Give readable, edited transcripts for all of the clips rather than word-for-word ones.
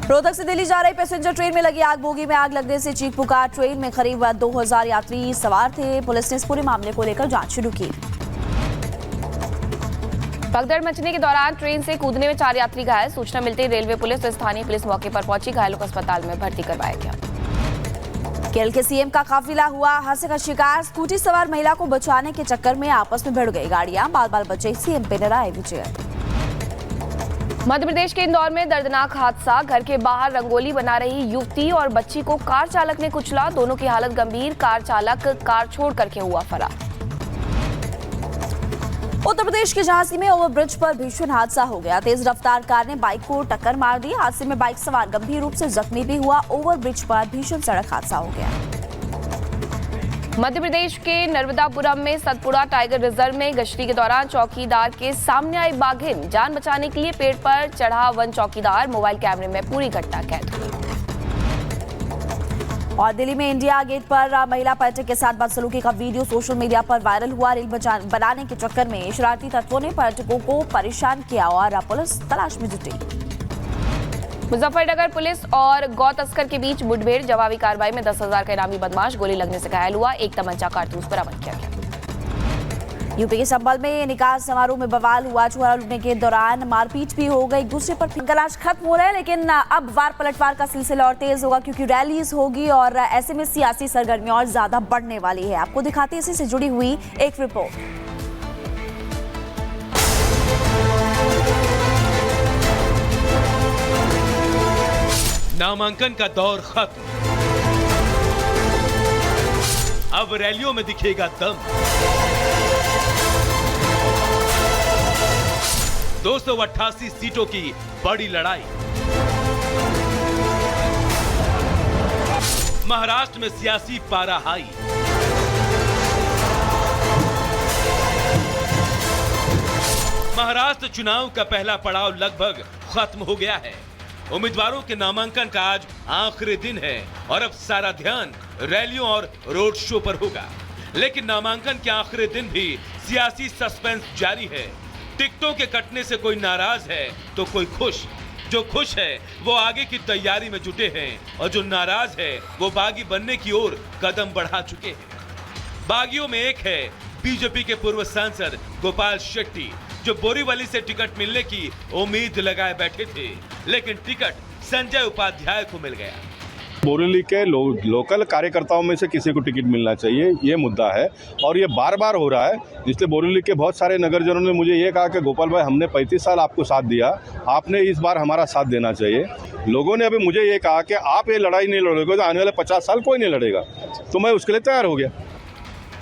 रोहतक से दिल्ली जा रही पैसेंजर ट्रेन में लगी आग, बोगी में आग लगने से चीख पुकार। ट्रेन में करीब 2000 यात्री सवार थे। पुलिस ने इस पूरे मामले को लेकर जांच शुरू की। भगदड़ मचने के दौरान ट्रेन से कूदने में 4 यात्री घायल। सूचना मिलते ही रेलवे पुलिस और स्थानीय पुलिस मौके पर पहुंची। घायलों को अस्पताल में भर्ती करवाया गया। केरल के सीएम का काफिला हुआ हादसे का शिकार। स्कूटी सवार महिला को बचाने के चक्कर में आपस में भिड़ गई गाड़ियां। बाल बाल बचे सीएम पिनराई विजयन। मध्य प्रदेश के इंदौर में दर्दनाक हादसा। घर के बाहर रंगोली बना रही युवती और बच्ची को कार चालक ने कुचला। दोनों की हालत गंभीर। कार चालक कार छोड़ करके हुआ फरार। उत्तर प्रदेश के झांसी में ओवरब्रिज पर भीषण हादसा हो गया। तेज रफ्तार कार ने बाइक को टक्कर मार दी। हादसे में बाइक सवार गंभीर रूप से जख्मी भी हुआ। ओवरब्रिज पर भीषण सड़क हादसा हो गया। मध्य प्रदेश के नर्मदापुरम में सतपुड़ा टाइगर रिजर्व में गश्ती के दौरान चौकीदार के सामने आई बाघिन। जान बचाने के लिए पेड़ पर चढ़ा वन चौकीदार। मोबाइल कैमरे में पूरी घटना कैद हुई। और दिल्ली में इंडिया गेट पर महिला पर्यटक के साथ बदसलूकी का वीडियो सोशल मीडिया पर वायरल हुआ। रील बनाने के चक्कर में शरारती तत्वों ने पर्यटकों को परेशान किया और पुलिस तलाश में जुटी। मुजफ्फरनगर पुलिस और गौ तस्कर के बीच मुठभेड़। जवाबी कार्रवाई में 10,000 का इनामी बदमाश गोली लगने से घायल हुआ। एक तमंचा कारतूस बरामद किया गया। यूपी के संभल में निकाह समारोह में बवाल हुआ। चोरा लूटने के दौरान मारपीट भी हो गई। एक दूसरे पर गलाश खत्म हो रहा है, लेकिन अब वार पलटवार का सिलसिला और तेज होगा क्योंकि रैलीज होगी और ऐसे में सियासी सरगर्मियां और ज्यादा बढ़ने वाली है। आपको दिखाते हैं इसी से जुड़ी हुई एक रिपोर्ट। नामांकन का दौर खत्म। अब रैलियों में दिखेगा दम। 288 सीटों की बड़ी लड़ाई। महाराष्ट्र में सियासी पारा हाई। महाराष्ट्र चुनाव का पहला पड़ाव लगभग खत्म हो गया है। उम्मीदवारों के नामांकन का आज आखिरी दिन है और अब सारा ध्यान रैलियों और रोड शो पर होगा। लेकिन नामांकन के आखिरी दिन भी सियासी सस्पेंस जारी है। टिकटों के कटने से कोई नाराज है तो कोई खुश। जो खुश है वो आगे की तैयारी में जुटे हैं और जो नाराज है वो बागी बनने की ओर कदम बढ़ा चुके हैं। बागियों में एक है बीजेपी के पूर्व सांसद गोपाल शेट्टी, जो बोरीवली से टिकट मिलने की उम्मीद लगाए बैठे थे, लेकिन टिकट संजय उपाध्याय को मिल गया। बोरीवली के लोकल कार्यकर्ताओं में से किसी को टिकट मिलना चाहिए, ये मुद्दा है और ये बार बार हो रहा है। इसलिए बोरीवली के बहुत सारे नगरजनों ने मुझे ये कहा कि गोपाल भाई, हमने 35 साल आपको साथ दिया, आपने इस बार हमारा साथ देना चाहिए। लोगों ने अभी मुझे ये कहा कि आप ये लड़ाई नहीं लड़ोगे तो आने वाले 50 साल कोई नहीं लड़ेगा, तो मैं उसके लिए तैयार हो गया।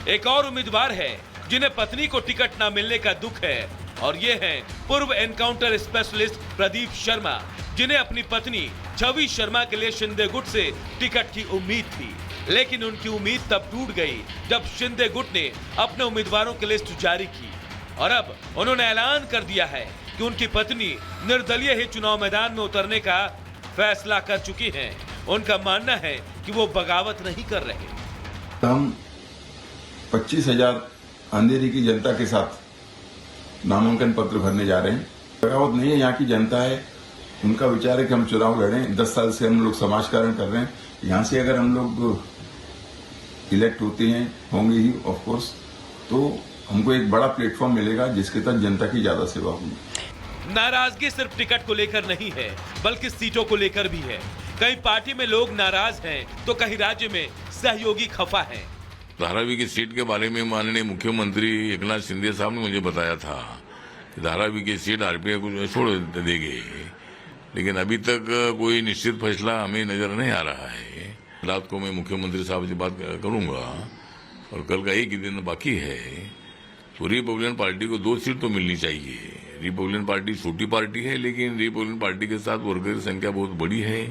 एक और उम्मीदवार है जिन्हें पत्नी को टिकट न मिलने का दुख है और ये हैं पूर्व एनकाउंटर स्पेशलिस्ट प्रदीप शर्मा, जिन्हें अपनी पत्नी छवि शर्मा के लिए शिंदे गुट से टिकट की उम्मीद थी। लेकिन उनकी उम्मीद तब टूट गई जब शिंदे गुट ने अपने उम्मीदवारों की लिस्ट जारी की और अब उन्होंने ऐलान कर दिया है कि उनकी पत्नी निर्दलीय ही चुनाव मैदान में उतरने का फैसला कर चुकी हैं। उनका मानना है कि वो बगावत नहीं कर रहे। हम 25,000 अंधेरी की जनता के साथ नामांकन पत्र भरने जा रहे हैं। बगावत नहीं है, यहाँ की जनता है, उनका विचार है कि हम चुनाव लड़ें। 10 साल से हम लोग समाजकारण कर रहे हैं। यहाँ से अगर हम लोग इलेक्ट होते हैं, होंगे ही ऑफ कोर्स, तो हमको एक बड़ा प्लेटफॉर्म मिलेगा जिसके तहत जनता की ज्यादा सेवा होगी। नाराजगी सिर्फ टिकट को लेकर नहीं है बल्कि सीटों को लेकर भी है। कहीं पार्टी में लोग नाराज हैं तो कहीं राज्य में सहयोगी खफा हैं। धारावी की सीट के बारे में माननीय मुख्यमंत्री एकनाथ शिंदे साहब ने मुझे बताया था कि धारावी की सीट आरपीआई को छोड़ देंगे, लेकिन अभी तक कोई निश्चित फैसला हमें नजर नहीं आ रहा है। रात को मैं मुख्यमंत्री साहब से बात करूंगा और कल का एक ही दिन बाकी है। तो रिपब्लिकन पार्टी को 2 सीट तो मिलनी चाहिए। रिपब्लिकन पार्टी छोटी पार्टी है, लेकिन रिपब्लिकन पार्टी के साथ वर्कर की संख्या बहुत बड़ी है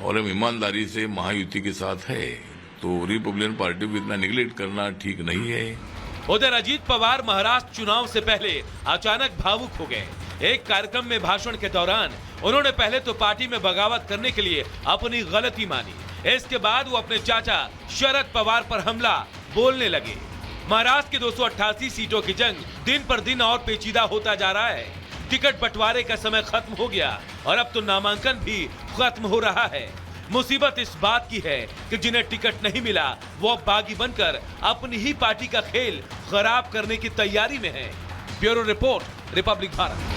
और हम ईमानदारी से महायुति के साथ है, तो रिपब्लिकन पार्टी को इतना निगलेक्ट करना ठीक नहीं है। उधर अजीत पवार महाराष्ट्र चुनाव से पहले अचानक भावुक हो गए। एक कार्यक्रम में भाषण के दौरान उन्होंने पहले तो पार्टी में बगावत करने के लिए अपनी गलती मानी। इसके बाद वो अपने चाचा शरद पवार पर हमला बोलने लगे। महाराष्ट्र की 288 सीटों की जंग दिन पर दिन और पेचीदा होता जा रहा है। टिकट बंटवारे का समय खत्म हो गया और अब तो नामांकन भी खत्म हो रहा है। मुसीबत इस बात की है कि जिन्हें टिकट नहीं मिला वो अब बागी बनकर अपनी ही पार्टी का खेल खराब करने की तैयारी में है। Bureau report, Republic Bharat.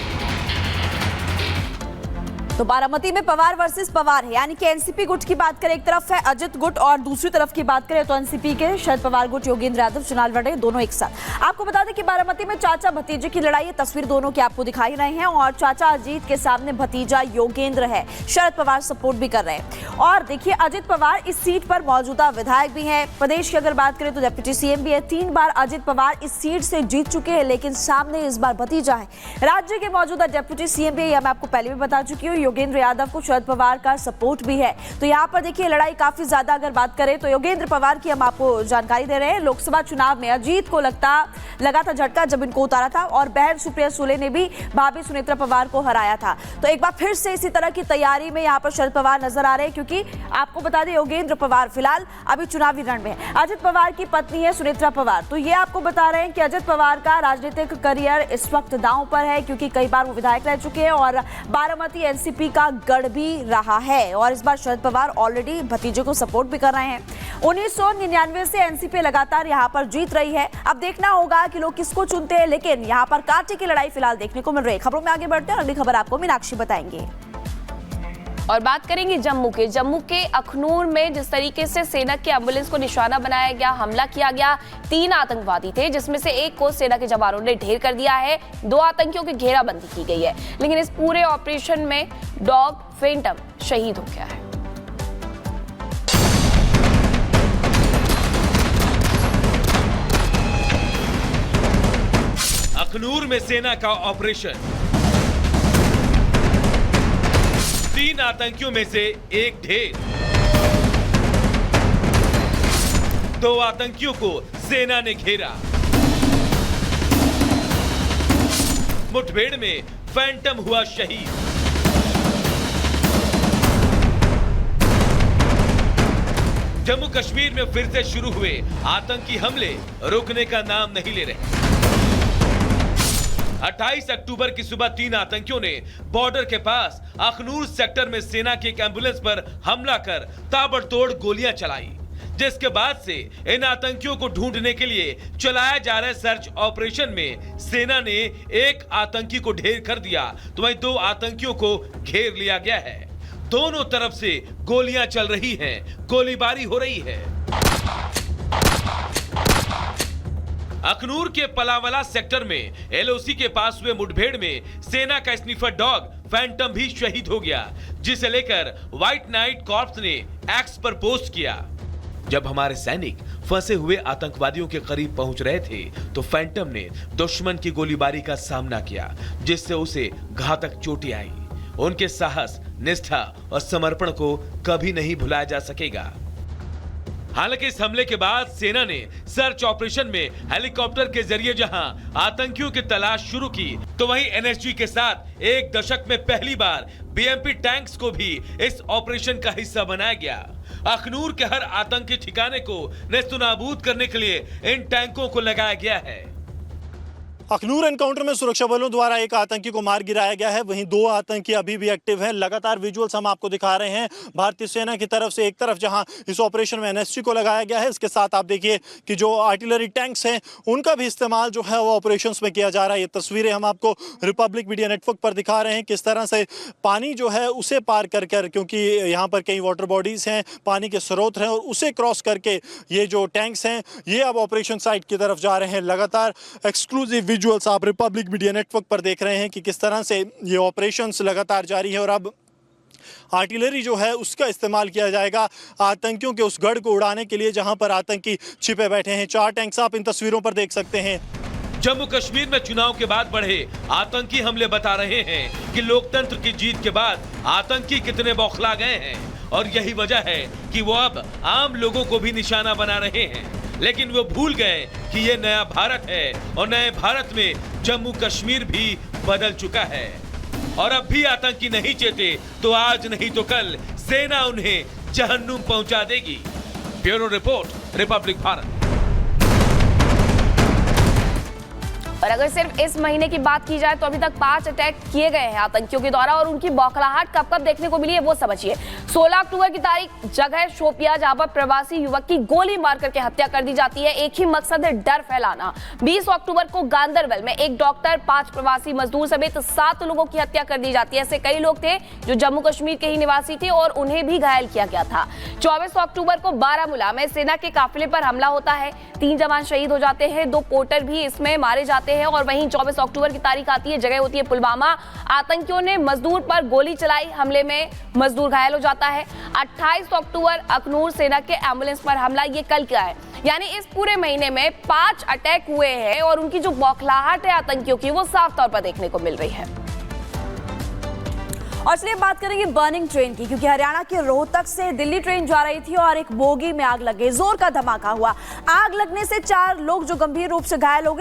तो बारामती में पवार वर्सेस पवार है, यानी कि एनसीपी गुट की बात करें एक तरफ है अजित गुट और दूसरी तरफ की बात करें तो एनसीपी के शरद पवार गुट योगेंद्र यादव चुनाव लड़े, दोनों एक साथ। आपको बता दें कि बारामती में चाचा भतीजे की लड़ाई है, तस्वीर दोनों की आपको दिखाई रहे हैं और चाचा अजीत के सामने भतीजा योगेंद्र है, शरद पवार सपोर्ट भी कर रहे हैं। और देखिए अजित पवार इस सीट पर मौजूदा विधायक भी है, प्रदेश की अगर बात करें तो डिप्टी सीएम भी है, 3 बार अजित पवार इस सीट से जीत चुके हैं, लेकिन सामने इस बार भतीजा है। राज्य के मौजूदा डिप्टी सीएम भी, यह मैं आपको पहले भी बता चुकी हूँ, योगेंद्र यादव को शरद पवार का सपोर्ट भी है। तो यहाँ पर देखिए लड़ाई काफी ज्यादा अगर बात करें तो योगेंद्र पवार की हम आपको जानकारी दे रहे हैं। लोकसभा चुनाव में अजीत को लगा था झटका जब इनको उतारा था और बहन सुप्रिया सुले ने भी भाभी सुनेत्रा पवार को हराया था। तो एक बार फिर से इसी तरह की तैयारी में यहाँ पर शरद पवार नजर आ रहे हैं, क्योंकि आपको बता दें योगेंद्र पवार फिलहाल अभी चुनावी रण में है। अजित पवार की पत्नी है सुनेत्रा पवार, तो ये आपको बता रहे हैं कि अजित पवार का राजनीतिक करियर इस वक्त दांव पर है, क्योंकि कई बार वो विधायक रह चुके हैं और बारामती एनसीपी का गढ़ भी रहा है और इस बार शरद पवार ऑलरेडी भतीजे को सपोर्ट भी कर रहे हैं। 1999 से एनसीपी लगातार यहां पर जीत रही है। अब देखना होगा कि लोग किसको चुनते हैं, लेकिन यहां पर कांटे की लड़ाई फिलहाल देखने को मिल रही है। खबरों में आगे बढ़ते हैं, अगली खबर आपको मीनाक्षी बताएंगे। और बात करेंगे जम्मू के अखनूर में जिस तरीके से सेना के एम्बुलेंस को निशाना बनाया गया, हमला किया गया। 3 आतंकवादी थे जिसमें से एक को सेना के जवानों ने ढेर कर दिया है, 2 आतंकियों की घेराबंदी की गई है, लेकिन इस पूरे ऑपरेशन में डॉग फैंटम शहीद हो गया है। अखनूर में सेना का ऑपरेशन, 3 आतंकियों में से एक ढेर, 2 आतंकियों को सेना ने घेरा। मुठभेड़ में फैंटम हुआ शहीद। जम्मू कश्मीर में फिर से शुरू हुए आतंकी हमले रुकने का नाम नहीं ले रहे। 28 अक्टूबर की सुबह 3 आतंकियों ने बॉर्डर के पास अखनूर सेक्टर में सेना की एक एम्बुलेंस पर हमला कर ताबड़तोड़ गोलियां चलाई, जिसके बाद से इन आतंकियों को ढूंढने के लिए चलाया जा रहे सर्च ऑपरेशन में सेना ने एक आतंकी को ढेर कर दिया, तो वहीं 2 आतंकियों को घेर लिया गया है। दोनों तरफ से गोलियां चल रही हैं, गोलीबारी हो रही है। अखनूर के पलावला सेक्टर में एलओसी के पास हुए मुठभेड़ में सेना का स्नीफर डॉग फैंटम भी शहीद हो गया, जिसे लेकर व्हाइट नाइट कॉर्प्स ने एक्स पर पोस्ट किया। जब हमारे सैनिक फंसे हुए आतंकवादियों के करीब पहुंच रहे थे तो फैंटम ने दुश्मन की गोलीबारी का सामना किया, जिससे उसे घातक चोटें आई। उनके साहस, निष्ठा और समर्पण को कभी नहीं भुलाया जा सकेगा। हालांकि इस हमले के बाद सेना ने सर्च ऑपरेशन में हेलीकॉप्टर के जरिए जहां आतंकियों की तलाश शुरू की, तो वहीं एनएसजी के साथ एक दशक में पहली बार बीएमपी टैंक्स को भी इस ऑपरेशन का हिस्सा बनाया गया। अखनूर के हर आतंकी ठिकाने को नेस्तनाबूद करने के लिए इन टैंकों को लगाया गया है। अखनूर एनकाउंटर में सुरक्षा बलों द्वारा एक आतंकी को मार गिराया गया है, वहीं 2 आतंकी अभी भी एक्टिव हैं। लगातार विजुअल्स हम आपको दिखा रहे हैं भारतीय सेना की तरफ से। एक तरफ जहां इस ऑपरेशन में एनएसजी को लगाया गया है, इसके साथ आप देखिए कि जो आर्टिलरी टैंक्स हैं उनका भी इस्तेमाल जो है वो ऑपरेशंस में किया जा रहा है। ये तस्वीरें हम आपको रिपब्लिक मीडिया नेटवर्क पर दिखा रहे हैं, किस तरह से पानी जो है उसे पार कर कर, क्योंकि यहाँ पर कई वाटर बॉडीज हैं, पानी के स्रोत हैं, और उसे क्रॉस करके ये जो टैंक्स हैं ये अब ऑपरेशन साइट की तरफ जा रहे हैं। लगातार एक्सक्लूसिव विजुअल्स आप रिपब्लिक मीडिया नेटवर्क पर देख रहे हैं कि किस तरह से ये ऑपरेशंस लगातार जारी है और अब आर्टिलरी जो है उसका इस्तेमाल किया जाएगा आतंकियों के उस गढ़ को उड़ाने के लिए जहां पर आतंकी छिपे बैठे हैं। 4 टैंक्स आप इन तस्वीरों पर देख सकते हैं। जम्मू कश्मीर में चुनाव के बाद बढ़े आतंकी हमले बता रहे हैं कि लोकतंत्र की जीत के बाद आतंकी कितने बौखला गए हैं, और यही वजह है कि वो अब आम लोगों को भी निशाना बना रहे हैं। लेकिन वो भूल गए कि ये नया भारत है और नए भारत में जम्मू कश्मीर भी बदल चुका है, और अब भी आतंकी नहीं चेते तो आज नहीं तो कल सेना उन्हें जहन्नुम पहुंचा देगी। Bureau report, Republic Bharat. और अगर सिर्फ इस महीने की बात की जाए तो अभी तक 5 अटैक किए गए हैं आतंकियों के द्वारा, और उनकी बौखलाहट कब कब देखने को मिली है वो समझिए। 16 अक्टूबर की तारीख, जगह शोपिया, जहां पर प्रवासी युवक की गोली मार करके हत्या कर दी जाती है। एक ही मकसद है, डर फैलाना। 20 अक्टूबर को गांदरबल में एक डॉक्टर, 5 प्रवासी मजदूर समेत 7 लोगों की हत्या कर दी जाती है। ऐसे कई लोग थे जो जम्मू कश्मीर के ही निवासी थे और उन्हें भी घायल किया गया था। 24 अक्टूबर को बारामूला में सेना के काफिले पर हमला होता है, 3 जवान शहीद हो जाते हैं, 2 पोर्टर भी इसमें मारे जाते हैं। और वहीं 24 अक्टूबर की तारीख आती है, जगह होती है पुलवामा, आतंकियों ने मजदूर पर गोली चलाई, हमले में मजदूर घायल हो जाता है। 28 अक्टूबर अखनूर, सेना के एम्बुलेंस पर हमला, ये कल क्या है, यानी इस पूरे महीने में 5 अटैक हुए हैं और उनकी जो बौखलाहट है आतंकियों की वो साफ तौर पर देखने को मिल रही है। और चलिए बात करेंगे बर्निंग ट्रेन की, क्योंकि हरियाणा के रोहतक से दिल्ली ट्रेन जा रही थी और एक बोगी में आग लग गई, जोर का धमाका हुआ। आग लगने से 4 लोग जो गंभीर रूप से घायल हो गए।